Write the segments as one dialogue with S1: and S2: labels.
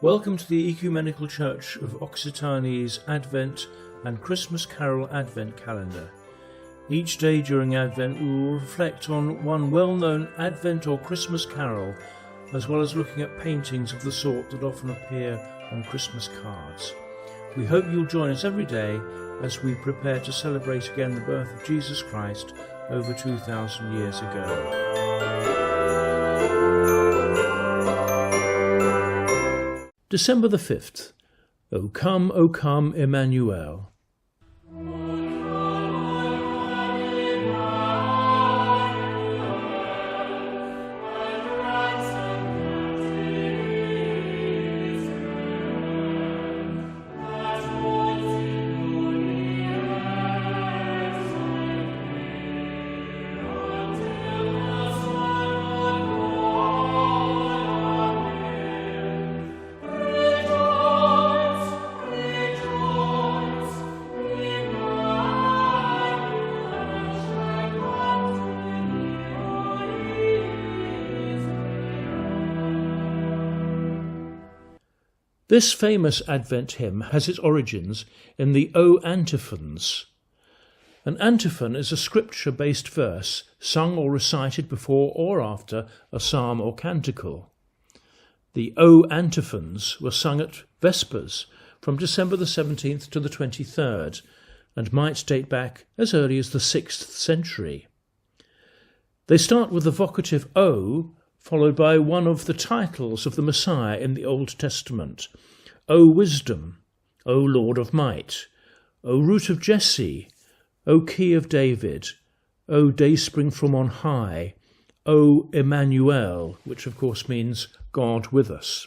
S1: Welcome to the Ecumenical Church of Occitane's Advent and Christmas Carol Advent calendar. Each day during Advent we will reflect on one well-known Advent or Christmas carol, as well as looking at paintings of the sort that often appear on Christmas cards. We hope you'll join us every day as we prepare to celebrate again the birth of Jesus Christ over 2,000 years ago. December the 5th. O come, Emmanuel. This famous Advent hymn has its origins in the O antiphons. An antiphon is a scripture-based verse sung or recited before or after a psalm or canticle. The O antiphons were sung at Vespers from December the 17th to the 23rd and might date back as early as the 6th century. They start with the vocative O, followed by one of the titles of the Messiah in the Old Testament. O Wisdom, O Lord of Might, O Root of Jesse, O Key of David, O Dayspring from on high, O Emmanuel, which of course means God with us.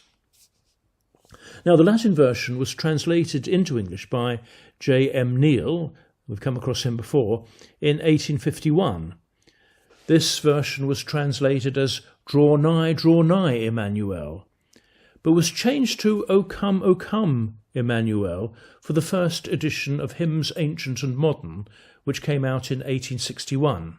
S1: Now the Latin version was translated into English by J.M. Neale, we've come across him before, in 1851. This version was translated as draw nigh, Emmanuel, but was changed to O come, Emmanuel, for the first edition of Hymns Ancient and Modern, which came out in 1861.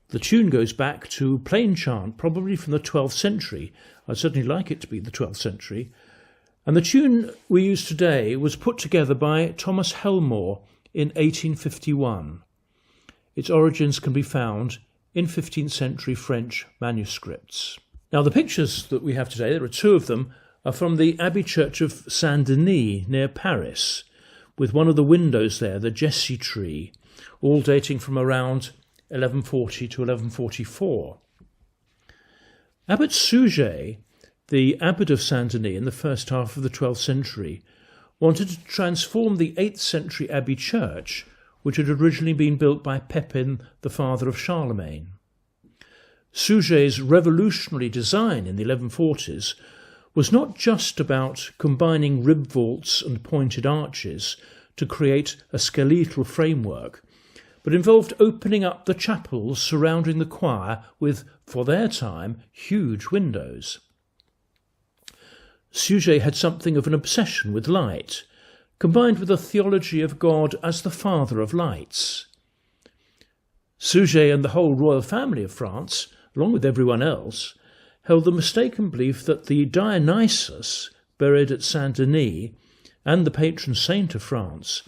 S1: The tune goes back to plain chant, probably from the 12th century. I'd certainly like it to be the 12th century. And the tune we use today was put together by Thomas Helmore in 1851. Its origins can be found in 15th century French manuscripts. Now the pictures that we have today, there are two of them, are from the Abbey Church of Saint-Denis near Paris, with one of the windows there, the Jesse tree, all dating from around 1140 to 1144. Abbot Suger, the abbot of Saint-Denis in the first half of the 12th century, wanted to transform the 8th century Abbey Church, which had originally been built by Pepin, the father of Charlemagne. Suger's revolutionary design in the 1140s was not just about combining rib vaults and pointed arches to create a skeletal framework, but involved opening up the chapels surrounding the choir with, for their time, huge windows. Suger had something of an obsession with light, combined with a theology of God as the Father of lights. Suger and the whole royal family of France, along with everyone else, held the mistaken belief that the Dionysus, buried at Saint-Denis, and the patron saint of France,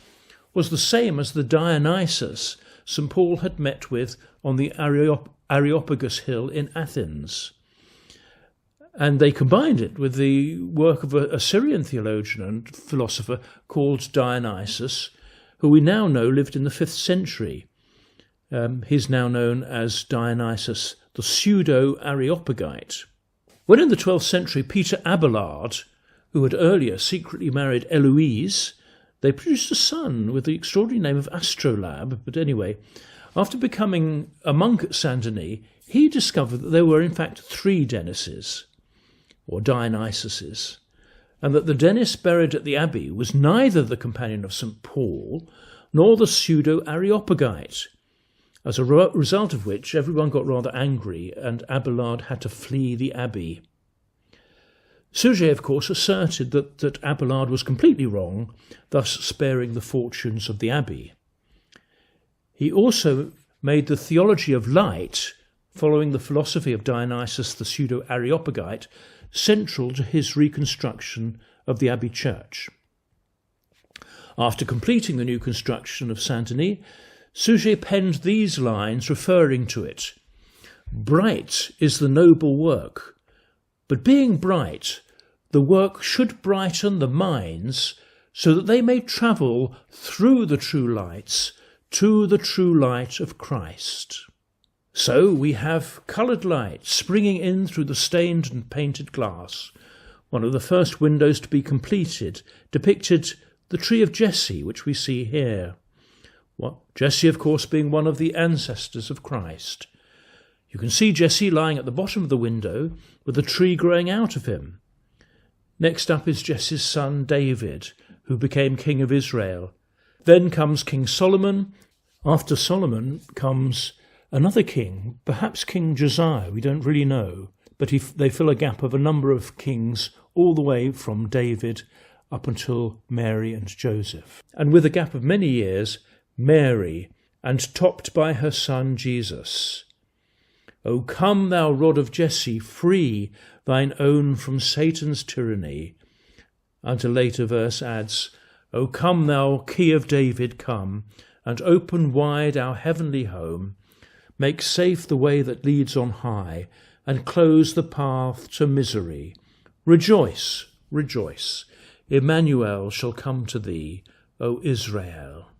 S1: was the same as the Dionysus St. Paul had met with on the Areopagus hill in Athens. And they combined it with the work of a Syrian theologian and philosopher called Dionysus, who we now know lived in the 5th century. He's now known as Dionysus the Pseudo-Areopagite. When in the 12th century Peter Abelard, who had earlier secretly married Eloise, they produced a son with the extraordinary name of Astrolabe. But anyway, after becoming a monk at Saint-Denis, he discovered that there were in fact 3 Denises, or Dionysuses, and that the Denis buried at the abbey was neither the companion of St. Paul nor the Pseudo-Areopagite, as a result of which everyone got rather angry and Abelard had to flee the abbey. Suger, of course, asserted that Abelard was completely wrong, thus sparing the fortunes of the abbey. He also made the theology of light, following the philosophy of Dionysius the Pseudo-Areopagite, central to his reconstruction of the Abbey Church. After completing the new construction of Saint-Denis, Suger penned these lines referring to it. "Bright is the noble work, but being bright, the work should brighten the minds so that they may travel through the true lights to the true light of Christ." So we have coloured light springing in through the stained and painted glass. One of the first windows to be completed depicted the tree of Jesse, which we see here. Jesse, of course, being one of the ancestors of Christ. You can see Jesse lying at the bottom of the window with a tree growing out of him. Next up is Jesse's son David, who became king of Israel. Then comes King Solomon. After Solomon comes another king, perhaps King Josiah, we don't really know, but they fill a gap of a number of kings all the way from David up until Mary and Joseph. And with a gap of many years, Mary, and topped by her son Jesus. "O come, thou rod of Jesse, free thine own from Satan's tyranny." And a later verse adds, "O come, thou key of David, come, and open wide our heavenly home. Make safe the way that leads on high, and close the path to misery. Rejoice, rejoice, Emmanuel shall come to thee, O Israel."